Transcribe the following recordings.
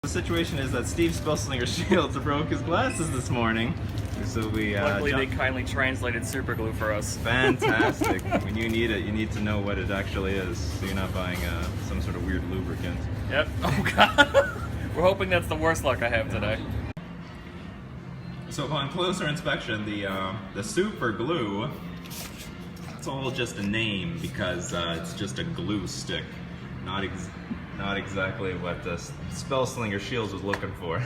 The situation is that Steve Spellslinger Shields broke his glasses this morning, so we luckily they kindly translated super glue for us. Fantastic. When you need it, you need to know what it actually is, so you're not buying some sort of weird lubricant. Yep. Oh god. We're hoping that's the worst luck I have today. So upon closer inspection, the super glue, it's all just a name because it's just a glue stick, not exactly what the Spellslinger Shields was looking for.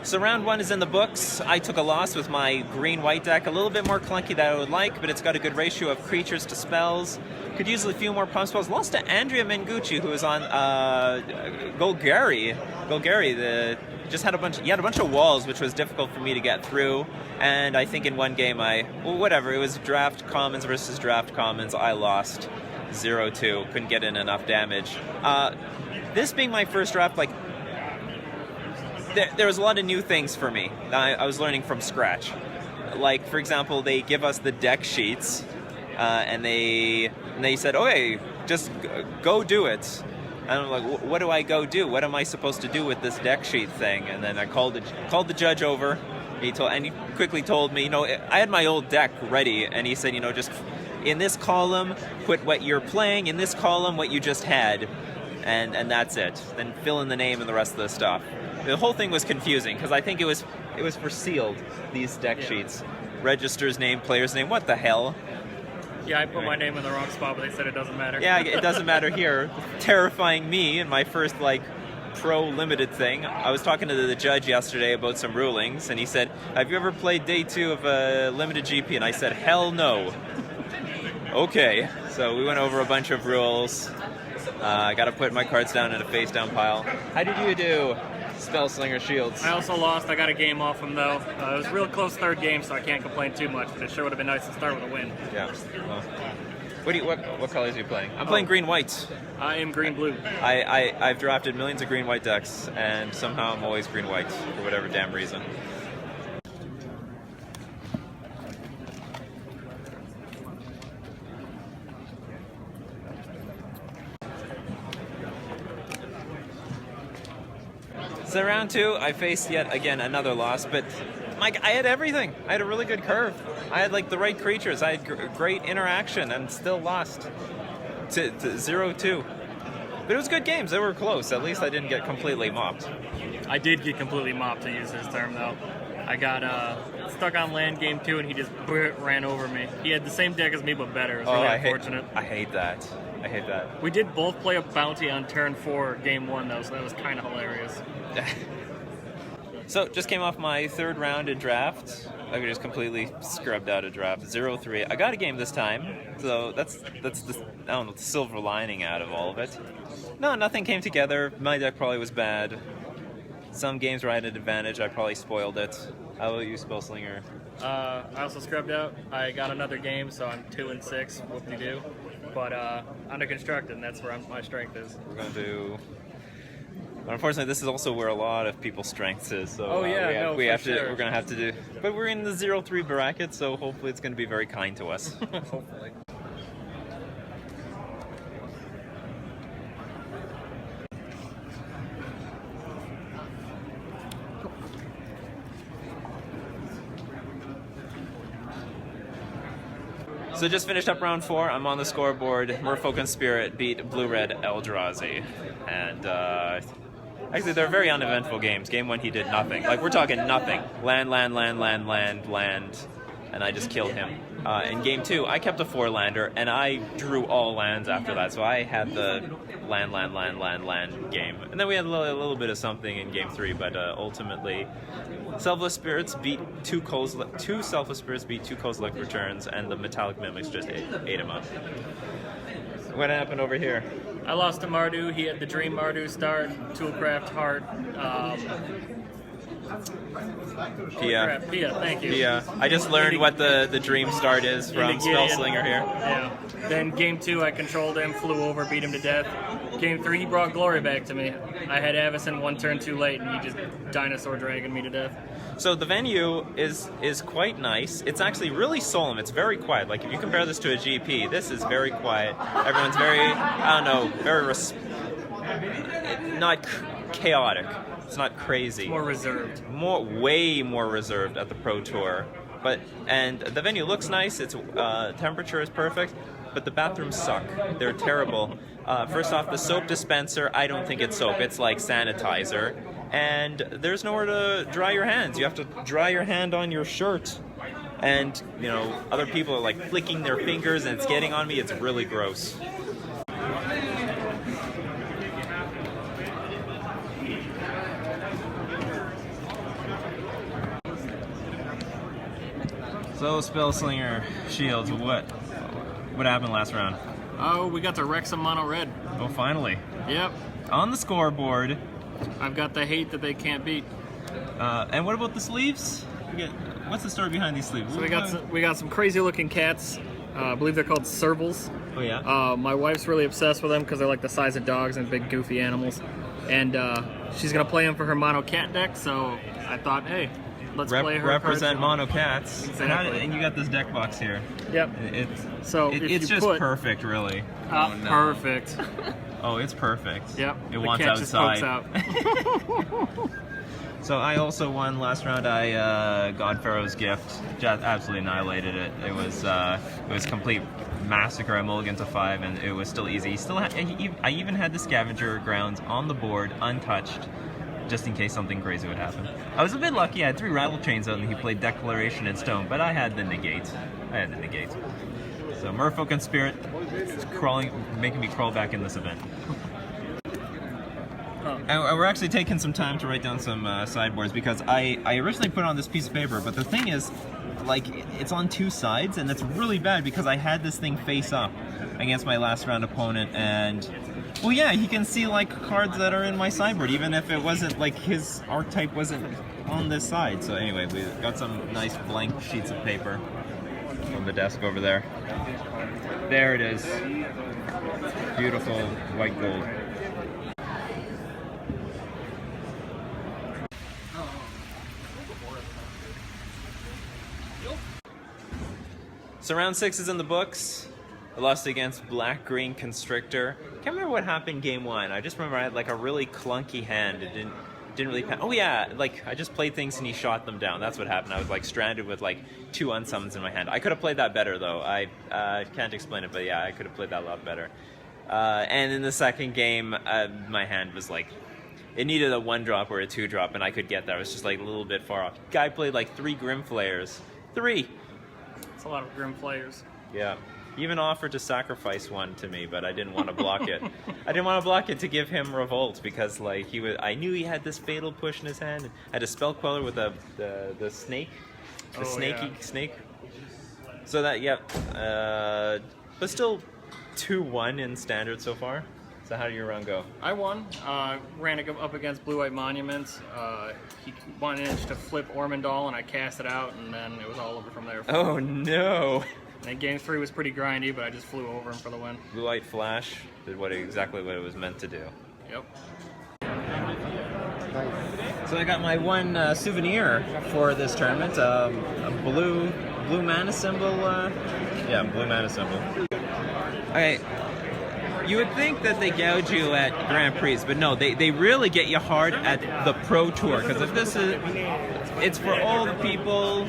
So round one is in the books. I took a loss with my green-white deck. A little bit more clunky than I would like, but it's got a good ratio of creatures to spells. Could use a few more pump spells. Lost to Andrea Mengucci, who was on Golgari. Just had a bunch of walls, which was difficult for me to get through. And I think in one game it was draft commons versus draft commons. I lost 0-2. Couldn't get in enough damage. This being my first draft, there was a lot of new things for me. I was learning from scratch. Like, for example, they give us the deck sheets, and they said, "Okay, just go do it." And I'm like, "What do I go do? What am I supposed to do with this deck sheet thing?" And then I called the judge over. He quickly told me, I had my old deck ready, and he said, just in this column put what you're playing, in this column what you just had, and that's it. Then fill in the name and the rest of the stuff. The whole thing was confusing because I think it was for sealed, these deck sheets. Register's name, player's name, what the hell? Yeah, I put my name in the wrong spot, but they said it doesn't matter. Yeah, it doesn't matter here. Terrifying me in my first, pro limited thing. I was talking to the judge yesterday about some rulings, and he said, "Have you ever played day 2 of a limited GP?" And I said, "Hell no." Okay, so we went over a bunch of rules. I got to put my cards down in a face down pile. How did you do, Spellslinger Shields? I also lost. I got a game off him, though. It was a real close third game, so I can't complain too much, but it sure would have been nice to start with a win. Yeah. Well, what colors are you playing? I'm playing green-white. I am green-blue. I've drafted millions of green-white decks, and somehow I'm always green-white for whatever damn reason. So round 2, I faced yet again another loss, but I had everything. I had a really good curve. I had the right creatures. I had great interaction and still lost to 0-2. But it was good games. They were close. At least I didn't get completely mopped. I did get completely mopped, to use his term, though. I got stuck on land game 2, and he just ran over me. He had the same deck as me, but better. It was really unfortunate. I hate that. I hate that. We did both play a bounty on turn 4, game 1, though, so that was kind of hilarious. So, just came off my 3rd round in draft. I just completely scrubbed out of draft. 0-3. I got a game this time, so that's the silver lining out of all of it. No, nothing came together. My deck probably was bad. Some games where I had an advantage, I probably spoiled it. How about you, Spellslinger? I also scrubbed out. I got another game, so I'm 2-6. Whoop-de-doo. But under constructed, and that's where my strength is. We're going to do... Unfortunately, this is also where a lot of people's strengths is. So we're going to have to do. But we're in the 0-3 bracket, so hopefully it's going to be very kind to us. Hopefully. So just finished up round 4. I'm on the scoreboard. Merfolk and Spirit beat Blue-Red Eldrazi, and actually they're very uneventful games. Game 1 he did nothing. We're talking nothing. Land, and I just killed him. In game 2, I kept a 4-lander, and I drew all lands after that, so I had the land game. And then we had a little bit of something in game 3, but ultimately, Selfless Spirits beat two Selfless Spirits beat 2 Kozilek Returns, and the Metallic Mimics just ate him up. What happened over here? I lost to Mardu. He had the Dream Mardu start, Toolcraft Heart. Pia. Pia, thank you. Pia. I just learned what the Dream start is from Spellslinger here. Yeah. Then game 2, I controlled him, flew over, beat him to death. Game 3, he brought glory back to me. I had Avacyn 1 turn too late, and he just dinosaur dragoned me to death. So the venue is quite nice. It's actually really solemn. It's very quiet. Like if you compare this to a GP, this is very quiet. Everyone's very, I don't know, very not chaotic. It's not crazy. It's more reserved. Way more reserved at the Pro Tour. And the venue looks nice. Its temperature is perfect, but the bathrooms suck. They're terrible. First off, the soap dispenser, I don't think it's soap. It's like sanitizer. And there's nowhere to dry your hands. You have to dry your hand on your shirt. And, you know, other people are like flicking their fingers and it's getting on me. It's really gross. So, Spellslinger Shields, what happened last round? Oh, we got to wreck some mono red. Oh, finally. Yep. On the scoreboard. I've got the hate that they can't beat. And what about the sleeves? What's the story behind these sleeves? So we got some crazy looking cats. I believe they're called servals. Oh yeah. My wife's really obsessed with them because they're like the size of dogs and big goofy animals. And she's gonna play them for her mono cat deck. So I thought, hey, let's play her. Represent mono cats. Exactly. And you got this deck box here. Yep. It's just perfect, really. Oh, no. Perfect. Oh, it's perfect. Yep. It wants outside. Just pokes out. So I also won last round. I God Pharaoh's Gift, just absolutely annihilated it. It was complete massacre. I mulliganed to 5, and it was still easy. I even had the Scavenger Grounds on the board, untouched, just in case something crazy would happen. I was a bit lucky. I had 3 Rattle Chains out, and he played Declaration in Stone, but I had the negate. So Merfolk and Spirit, making me crawl back in this event. And we're actually taking some time to write down some sideboards because I originally put on this piece of paper, but the thing is, like, it's on 2 sides, and that's really bad because I had this thing face up against my last round opponent, and well, yeah, he can see like cards that are in my sideboard, even if it wasn't like his archetype wasn't on this side. So anyway, we got some nice blank sheets of paper from the desk over there. There it is. Beautiful white gold. So round 6 is in the books. I lost against Black-Green Constrictor. Can't remember what happened game 1. I just remember I had like a really clunky hand. It didn't really pan. Oh yeah, like I just played things and he shot them down. That's what happened. I was like stranded with like 2 unsummons in my hand. I could have played that better though. I can't explain it, but yeah, I could have played that a lot better. And in the second game, my hand was like, it needed a 1-drop or a 2-drop, and I could get there. I was just like a little bit far off. Guy played like 3 Grim Flayers. 3! It's a lot of Grim Flayers. Yeah. He even offered to sacrifice one to me, but I didn't want to block it. I didn't want to block it to give him Revolt because, like, I knew he had this Fatal Push in his hand. I had a Spell Queller with the snake, snake. So that, but still 2-1 in Standard so far. So how did your run go? I won. Ran up against Blue White Monuments. He managed to flip Ormondal, and I cast it out, and then it was all over from there. Oh no! And game 3 was pretty grindy, but I just flew over him for the win. Blue White Flash did exactly what it was meant to do. Yep. So I got my one souvenir for this tournament. A blue mana symbol. Blue mana symbol. Okay. You would think that they gouge you at Grand Prix, but no, they really get you hard at the Pro Tour, because if this is, it's for all the people,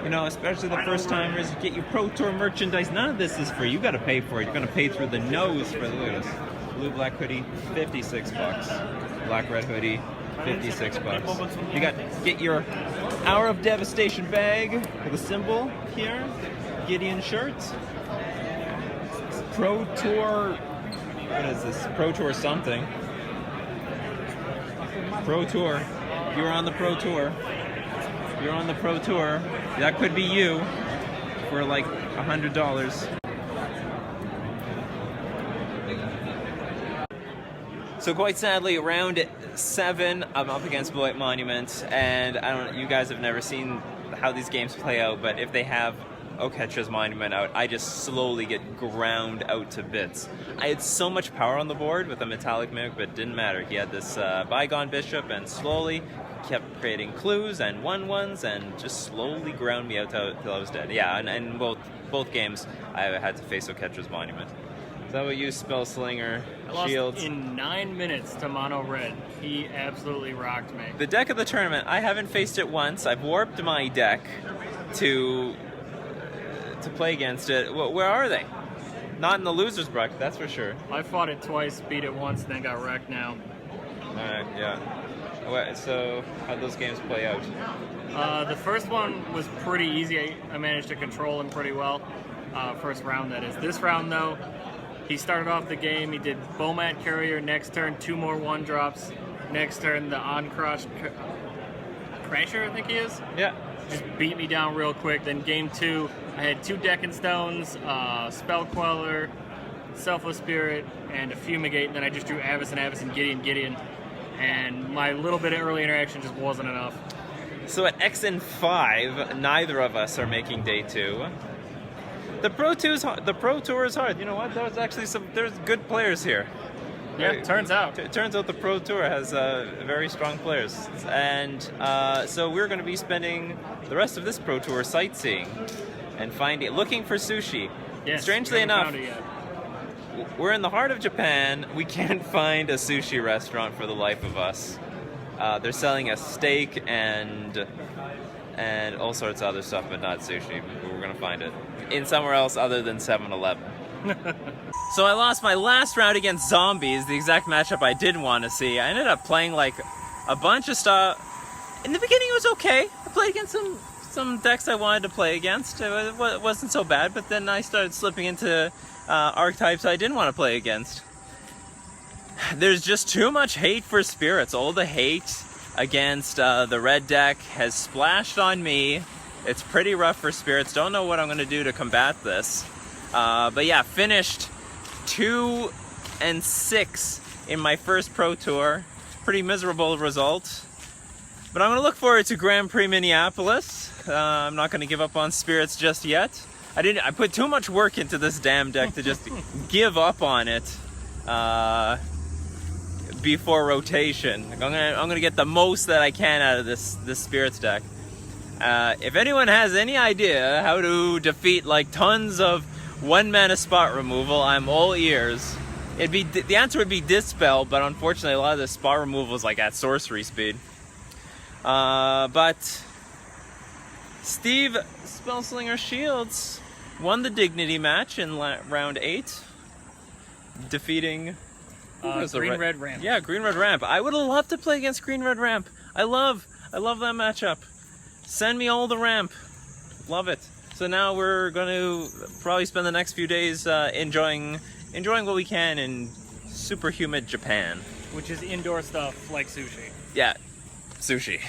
you know, especially the first timers, get you Pro Tour merchandise. None of this is free. You got to pay for it. You're going to pay through the nose for the look at this. Blue black hoodie, $56. Black red hoodie, $56. You get your Hour of Devastation bag with a symbol here. Gideon shirts. Pro Tour. What is this? Pro Tour something. Pro Tour. You're on the Pro Tour. You're on the Pro Tour. That could be you for like $100. So quite sadly, round 7, I'm up against Blight Monument, and I don't. You guys have never seen how these games play out, but if they have Oketra's Monument out, I just slowly get ground out to bits. I had so much power on the board with a metallic mimic, but it didn't matter. He had this Bygone Bishop, and slowly kept creating clues and 1/1s, and just slowly ground me out till I was dead. Yeah, and both games, I had to face Oketra's Monument. So how about you, Spellslinger? I lost Shields? in 9 minutes to Mono Red. He absolutely rocked me. The deck of the tournament, I haven't faced it once. I've warped my deck to play against it. Where are they? Not in the loser's bracket, that's for sure. I fought it twice, beat it once, then got wrecked now. Alright, yeah. So, how'd those games play out? The first one was pretty easy. I managed to control him pretty well. First round, that is. This round, though, he started off the game, he did Bomat Courier, next turn 2 more 1-drops, next turn the Crasher, I think he is? Yeah. Just beat me down real quick. Then game 2, I had 2 Deccan Stones, Spell Queller, Selfless Spirit, and a Fumigate, and then I just drew Avis and Gideon, and my little bit of early interaction just wasn't enough. So at XN5, neither of us are making day 2. The Pro Tour is hard. You know what? There's actually there's good players here. Yeah, turns out. It turns out the Pro Tour has very strong players. And so we're going to be spending the rest of this Pro Tour sightseeing and looking for sushi. Yes, strangely we haven't enough, found it yet. we're in the heart of Japan. We can't find a sushi restaurant for the life of us. They're selling a steak and all sorts of other stuff, but not sushi. We're going to find it in somewhere else other than 7-Eleven. So I lost my last round against Zombies, the exact matchup I didn't want to see. I ended up playing like a bunch of stuff. In the beginning it was okay. I played against some decks I wanted to play against. It wasn't so bad, but then I started slipping into archetypes I didn't want to play against. There's just too much hate for spirits. All the hate against the red deck has splashed on me. It's pretty rough for spirits. Don't know what I'm going to do to combat this. But yeah, finished 2-6 in my first Pro Tour. Pretty miserable result. But I'm going to look forward to Grand Prix Minneapolis. I'm not going to give up on spirits just yet. I put too much work into this damn deck to just give up on it before rotation. I'm gonna get the most that I can out of this spirits deck. If anyone has any idea how to defeat like tons of 1-mana spot removal, I'm all ears. The answer would be Dispel, but unfortunately a lot of the spot removal is like at sorcery speed. But Steve Spellslinger Shields won the Dignity match in round 8, defeating Green-Red Ramp. Yeah, Green-Red Ramp. I would have loved to play against Green-Red Ramp. I love that matchup. Send me all the ramp. Love it. So now we're going to probably spend the next few days enjoying what we can in super humid Japan. Which is indoor stuff like sushi. Yeah, sushi.